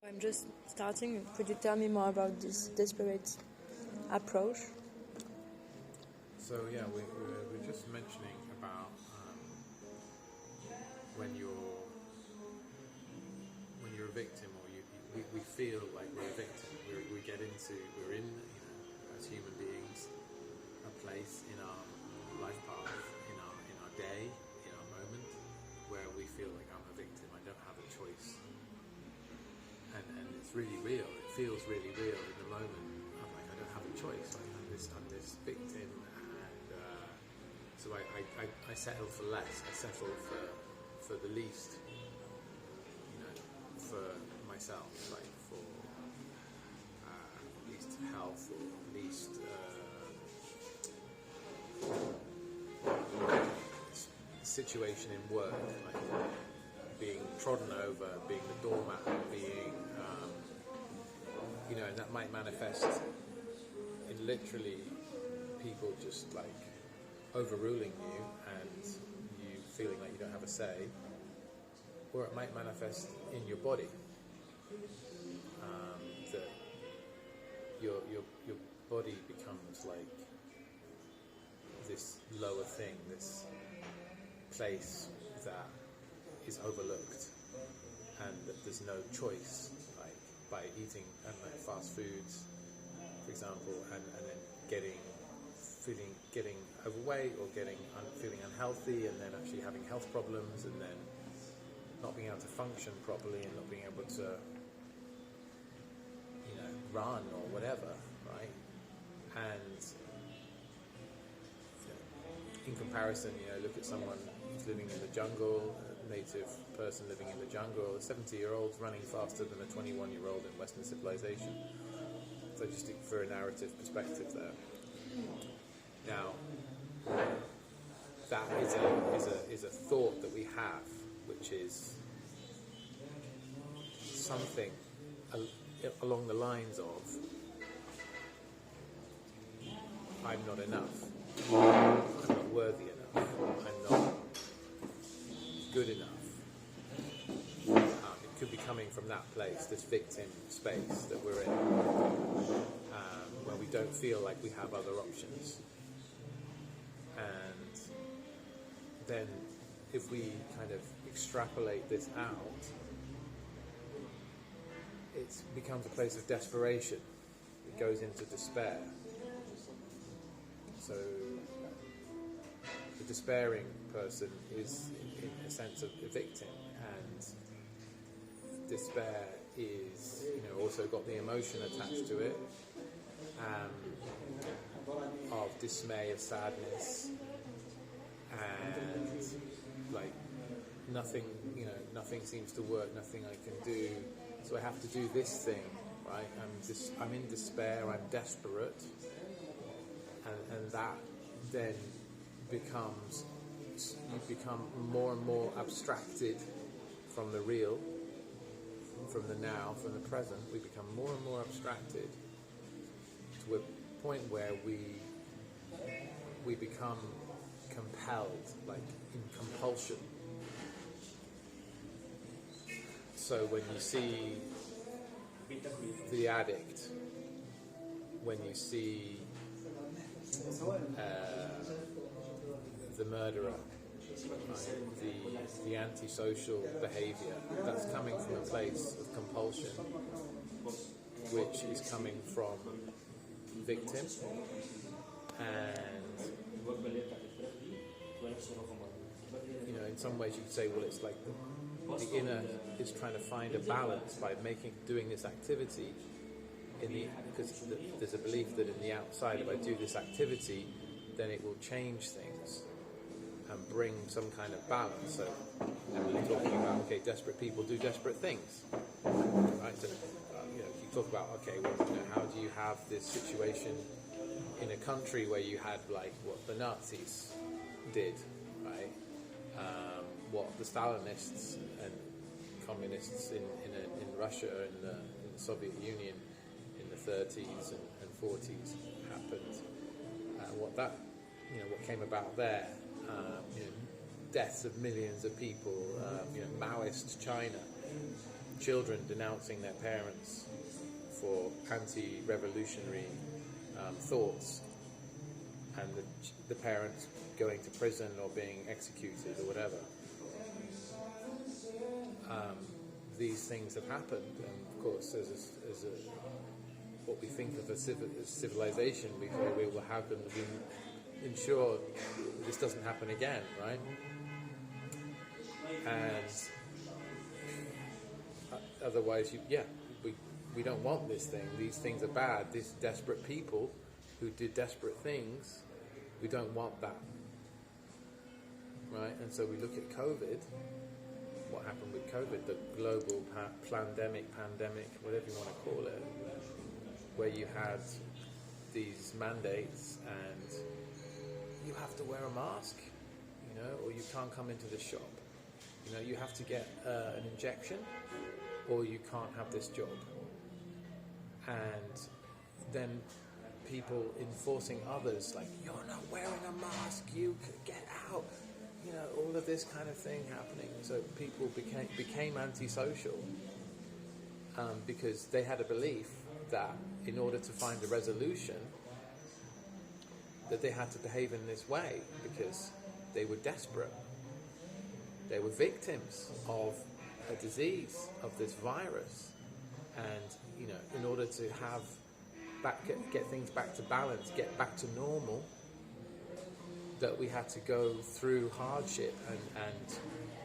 I'm just starting. Could you tell me more about this desperate approach? So yeah, we're just mentioning about when you're a victim, or we feel like we're a victim. We're in as human beings a place in our life path, in our day, in our moment, where we feel like I'm a victim. I don't have a choice. And it's really real. It feels really real in the moment. I'm like, I don't have a choice. I'm this victim, and so I settle for less. I settle for the least, for myself, like for least health or least situation in work, like being trodden over, being the doormat, being, and that might manifest in literally people just like overruling you and you feeling like you don't have a say, or it might manifest in your body, that your body becomes like this lower thing, this place that is overlooked, and that there's no choice, like by eating like fast foods, for example, and then getting overweight, or feeling unhealthy, and then actually having health problems, and then not being able to function properly, and not being able to run or whatever, right? And in comparison, look at someone who's living in the jungle, a native person living in the jungle, a 70-year-old running faster than a 21-year-old in Western civilization. So just for a narrative perspective there. Now, that is a thought that we have, which is something along the lines of, I'm not enough, I'm not worthy enough, I'm not good enough. It could be coming from that place, this victim space that we're in, where we don't feel like we have other options. And then if we kind of extrapolate this out, it becomes a place of desperation. It goes into despair. So the despairing person is in a sense of a victim, and despair is also got the emotion attached to it, of dismay, of sadness, and like nothing seems to work, nothing I can do, so I have to do this thing, right? I'm in despair, I'm desperate, and that then you become more and more abstracted from the real, from the now, from the present. We become more and more abstracted to a point where we become compelled, like in compulsion. So when you see the addict, when you see the murderer, right? The antisocial behaviour, that's coming from a place of compulsion, which is coming from victim, and in some ways you could say, well, it's like the inner is trying to find a balance by doing this activity because there's a belief that in the outside, if I do this activity, then it will change things and bring some kind of balance. So we're talking about, okay, desperate people do desperate things, right? So you talk about, okay, well, how do you have this situation in a country where you had like what the Nazis did, right? What the Stalinists and communists in Russia and in the Soviet Union in the 30s and 40s happened. What came about there, deaths of millions of people, Maoist China, children denouncing their parents for anti-revolutionary thoughts, and the parents going to prison or being executed or whatever. These things have happened, and of course, as what we think of as civilization, we go, well, how can we ensure this doesn't happen again, right? And otherwise, we don't want this thing. These things are bad. These desperate people who did desperate things, we don't want that, right? And so we look at COVID. What happened with COVID, the global pandemic, whatever you want to call it, where you had these mandates and you have to wear a mask, or you can't come into the shop. You have to get an injection or you can't have this job. And then people enforcing others, like, you're not wearing a mask, you get out. All of this kind of thing happening. So people became antisocial because they had a belief that in order to find a resolution, that they had to behave in this way because they were desperate. They were victims of a disease, of this virus, and in order to get things back to balance, get back to normal, that we had to go through hardship and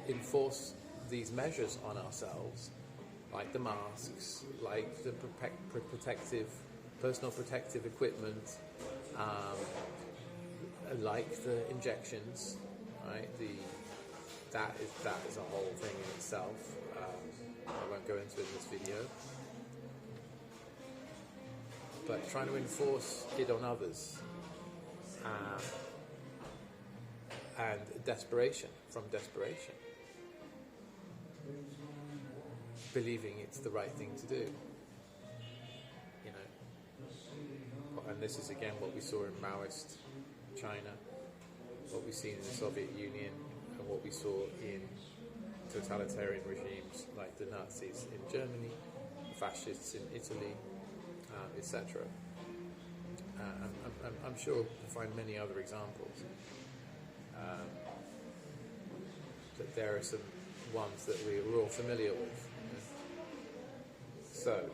enforce these measures on ourselves, like the masks, like the personal protective equipment, like the injections, right? That is a whole thing in itself. I won't go into it in this video. But trying to enforce it on others. And from desperation. Believing it's the right thing to do. And this is again what we saw in Maoist China, what we see in the Soviet Union, and what we saw in totalitarian regimes like the Nazis in Germany, the fascists in Italy, etc. I'm sure we'll find many other examples. But there are some ones that we're all familiar with. So,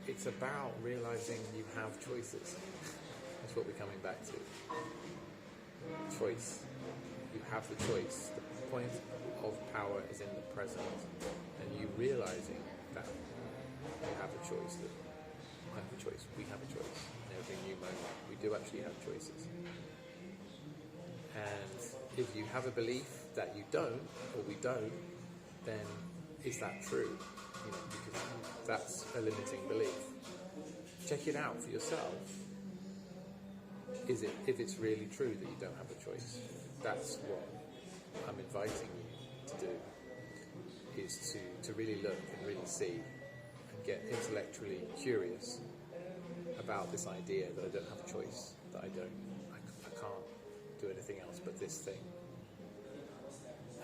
it's about realizing you have choices. That's what we're coming back to. Choice. You have the choice. The point of power is in the present. And you realizing that you have a choice. That you have a choice. We have a choice. In every new moment, we do actually have choices. And if you have a belief that you don't, or we don't, then is that true? Because that's a limiting belief. Check it out for yourself. If it's really true that you don't have a choice? That's what I'm inviting you to do, is to really look and really see and get intellectually curious about this idea that I don't have a choice, that I can't do anything else but this thing.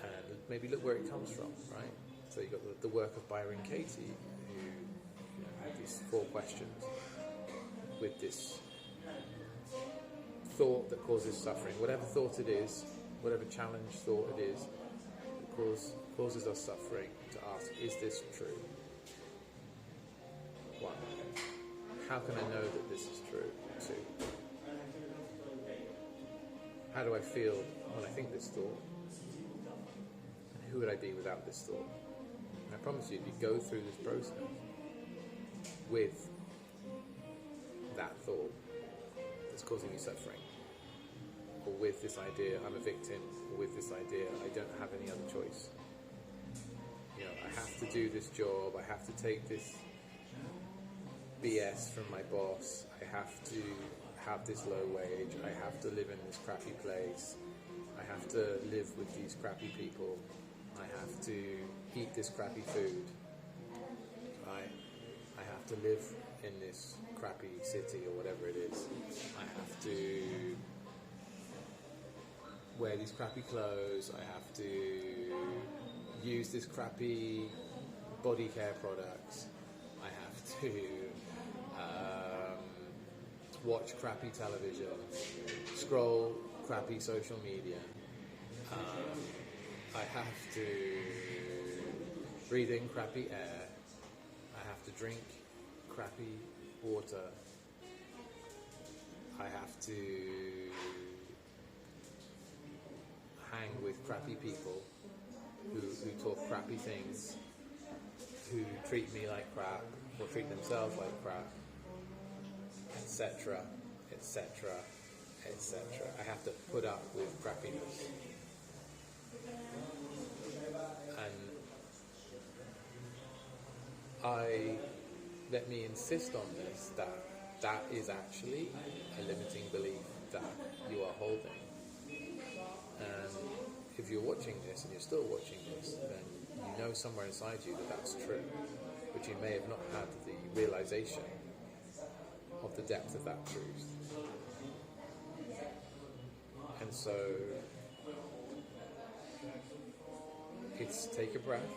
And maybe look where it comes from, right? So you've got the work of Byron Katie, who had these 4 questions with this thought that causes suffering. Whatever thought it is, whatever challenge thought it is, that causes us suffering, to ask, is this true? 1. How can I know that this is true? 2. How do I feel when I think this thought? And who would I be without this thought? And I promise you, if you go through this process with that thought that's causing you suffering, or with this idea, I'm a victim, or with this idea, I don't have any other choice. I have to do this job, I have to take this BS from my boss, I have to have this low wage, I have to live in this crappy place, I have to live with these crappy people, I have to eat this crappy food, I have to live in this crappy city or whatever it is, I have to wear these crappy clothes, I have to use this crappy body care products. I have to watch crappy television, scroll crappy social media. I have to breathe in crappy air. I have to drink crappy water. I have to hang with crappy people who talk crappy things, who treat me like crap or treat themselves like crap, etc., etc., etc. I have to put up with crappiness. And let me insist on this, that is actually a limiting belief that you are holding. And if you're watching this and you're still watching this, then you know somewhere inside you that that's true, but you may have not had the realization of the depth of that truth. And so it's take a breath,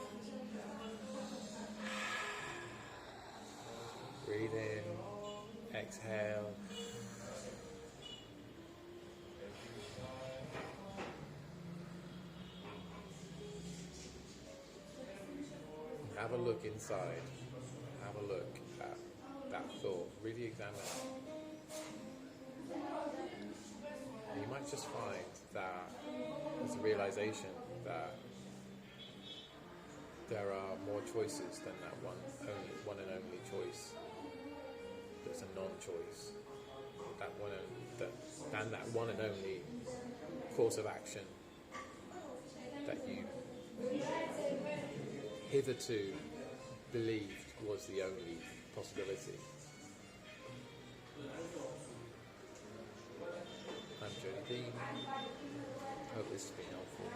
breathe in, exhale, have a look inside, have a look at that thought, really examine it. And you might just find that there's a realization that there are more choices than that one and only choice. There's a non-choice. Than that one and only course of action that you hitherto believed was the only possibility. I'm Jody Dean. Hope this has been helpful.